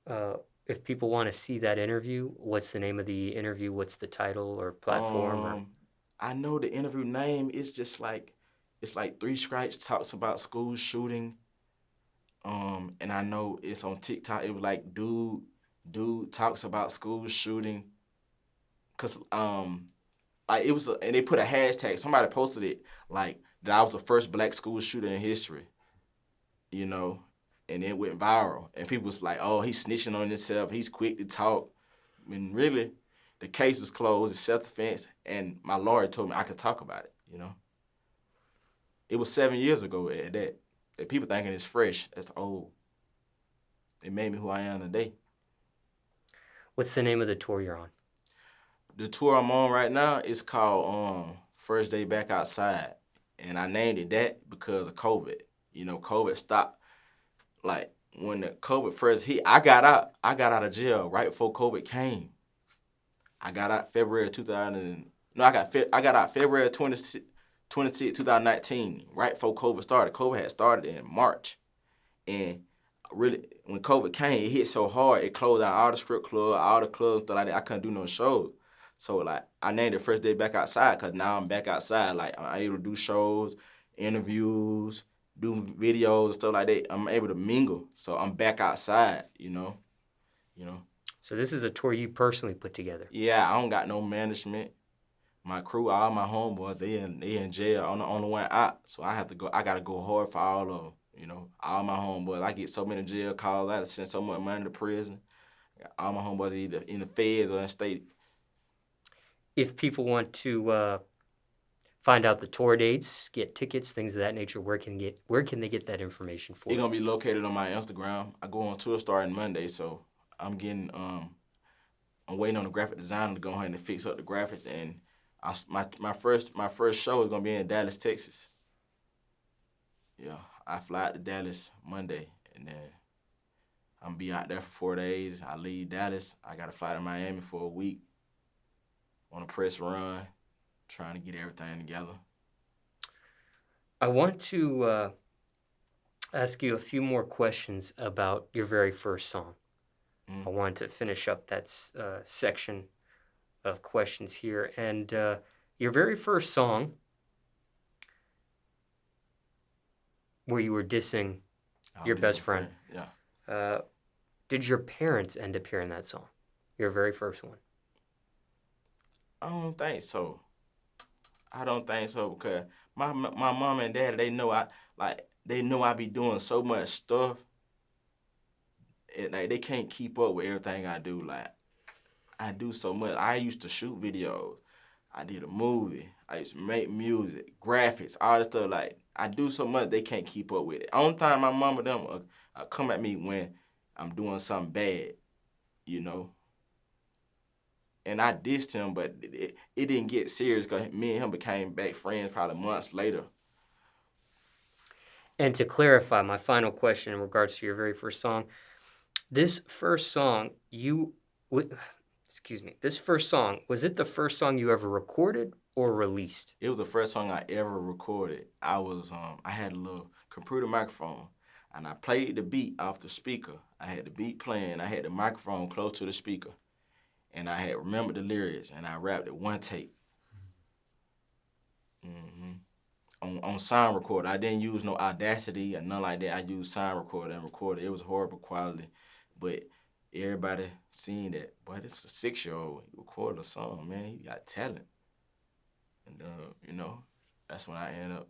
know. If people want to see that interview, what's the name of the interview? What's the title or platform? I know the interview name is just like, it's like 3 Strikes talks about school shooting. And I know it's on TikTok. It was like dude talks about school shooting. Cause like it was, and they put a hashtag. Somebody posted it like that I was the first black school shooter in history. You know, and it went viral. And people was like, "Oh, he's snitching on himself. He's quick to talk." I mean, really, the case is closed. It's self-defense, and my lawyer told me I could talk about it. You know. It was 7 years ago at that. That people thinking it's fresh. That's old. It made me who I am today. What's the name of the tour you're on? The tour I'm on right now is called First Day Back Outside. And I named it that because of COVID. You know, COVID stopped. Like, when the COVID first hit, I got out of jail right before COVID came. I got out February 2000. No, I got out February 26, 2019, right before COVID started. COVID had started in March. And really, when COVID came, it hit so hard, it closed down all the strip clubs, all the clubs, stuff like that. I couldn't do no shows. So, like, I named it First Day Back Outside because now I'm back outside. Like, I'm able to do shows, interviews, do videos and stuff like that. I'm able to mingle. So I'm back outside, you know. So this is a tour you personally put together? Yeah, I don't got no management. My crew, all my homeboys, they in jail. I'm the only one out. So I gotta go hard for all of them. You know, all my homeboys. I get so many jail calls. I send so much money to prison. All my homeboys are either in the feds or in state. If people want to find out the tour dates, get tickets, things of that nature, where can they get that information for? It's gonna be located on my Instagram. I go on tour starting Monday, so I'm waiting on the graphic designer to go ahead and fix up the graphics. And my first show is gonna be in Dallas, Texas. Yeah, I fly out to Dallas Monday, and then I'm be out there for 4 days. I leave Dallas. I got to fly to Miami for a week on a press run, trying to get everything together. I want to ask you a few more questions about your very first song. I want to finish up that section of questions here. And your very first song, where you were dissing your best friend, Yeah. did your parents end up hearing that song? Your very first one? I don't think so. I don't think so because my mom and dad, they know I be doing so much stuff. Like they can't keep up with everything I do. Like I do so much. I used to shoot videos. I did a movie. I used to make music, graphics, all this stuff. Like I do so much, they can't keep up with it. Only time my mom and them come at me when I'm doing something bad, you know. And I dissed him, but it didn't get serious because me and him became back friends probably months later. And to clarify, my final question in regards to your very first song, this first song, this first song, was it the first song you ever recorded or released? It was the first song I ever recorded. I had a little computer microphone, and I played the beat off the speaker. I had the beat playing. I had the microphone close to the speaker, and I had remembered the lyrics, and I rapped it one take. On sound recorder. I didn't use no Audacity or nothing like that. I used sound recorder and recorded. It was horrible quality, but everybody seen that. Boy, this is a 6-year-old. He recorded a song, man. He got talent. And that's when I ended up.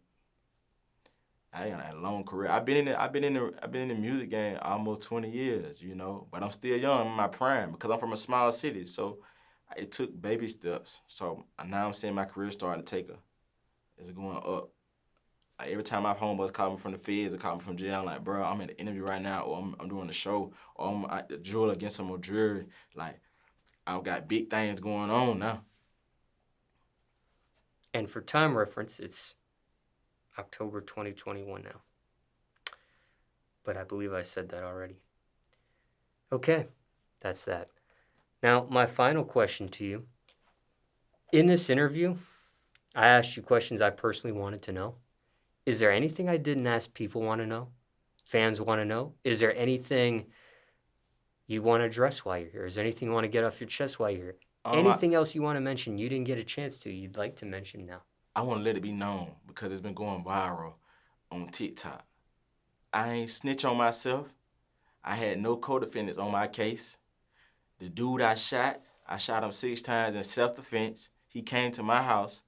I got a long career. I've been in the music game almost 20 years, but I'm still young in my prime because I'm from a small city. So it took baby steps. So now I'm seeing my career starting to it's going up. Like every time my homeboys call me from the feds or call me from jail, I'm like, bro, I'm in an interview right now, or I'm doing a show, or I'm at the jewel against some more jury. Like, I've got big things going on now. And for time reference, it's October 2021 now. But I believe I said that already. Okay, that's that. Now, my final question to you. In this interview, I asked you questions I personally wanted to know. Is there anything I didn't ask people want to know? Fans want to know? Is there anything you want to address while you're here? Is there anything you want to get off your chest while you're here? Anything else you want to mention you didn't get a chance to, you'd like to mention now? I want to let it be known because it's been going viral on TikTok. I ain't snitch on myself. I had no co-defendants on my case. The dude I shot him 6 times in self-defense. He came to my house.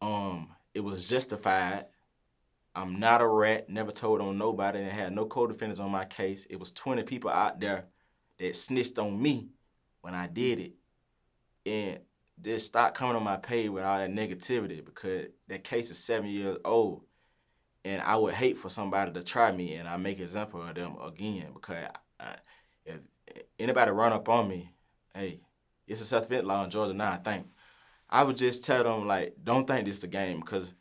It was justified. I'm not a rat, never told on nobody, and had no co-defendants on my case. It was 20 people out there that snitched on me when I did it. And just stop coming on my page with all that negativity because that case is 7 years old. And I would hate for somebody to try me and I make an example of them again because if anybody run up on me, hey, it's a self-defense law in Georgia now, I think. I would just tell them, like, don't think this is a game because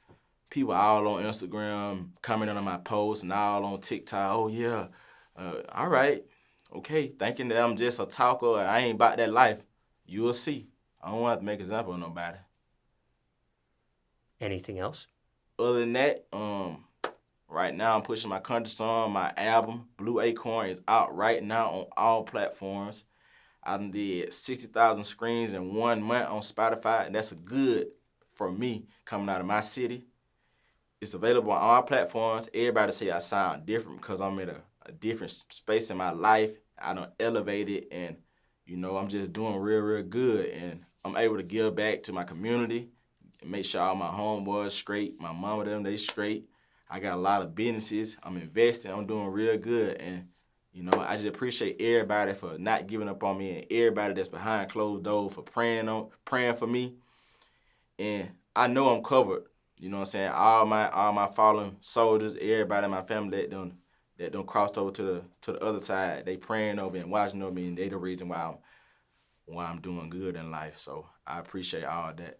people all on Instagram commenting on my posts and all on TikTok, oh, yeah, all right, okay, thinking that I'm just a talker, I ain't about that life. You'll see. I don't want to make an example of nobody. Anything else? Other than that, right now I'm pushing my country song, my album, Blue Acorn, is out right now on all platforms. I done did 60,000 screens in 1 month on Spotify, and that's good for me coming out of my city. It's available on all platforms. Everybody say I sound different because I'm in a different space in my life. I done elevated and, I'm just doing real, real good. And I'm able to give back to my community and make sure all my homeboys straight, my mama them, they straight. I got a lot of businesses. I'm investing. I'm doing real good. And, I just appreciate everybody for not giving up on me and everybody that's behind closed doors for praying for me. And I know I'm covered. You know what I'm saying? All my fallen soldiers, everybody in my family that done crossed over to the other side, they praying over me and watching over me, and they the reason why I'm doing good in life. So I appreciate all that.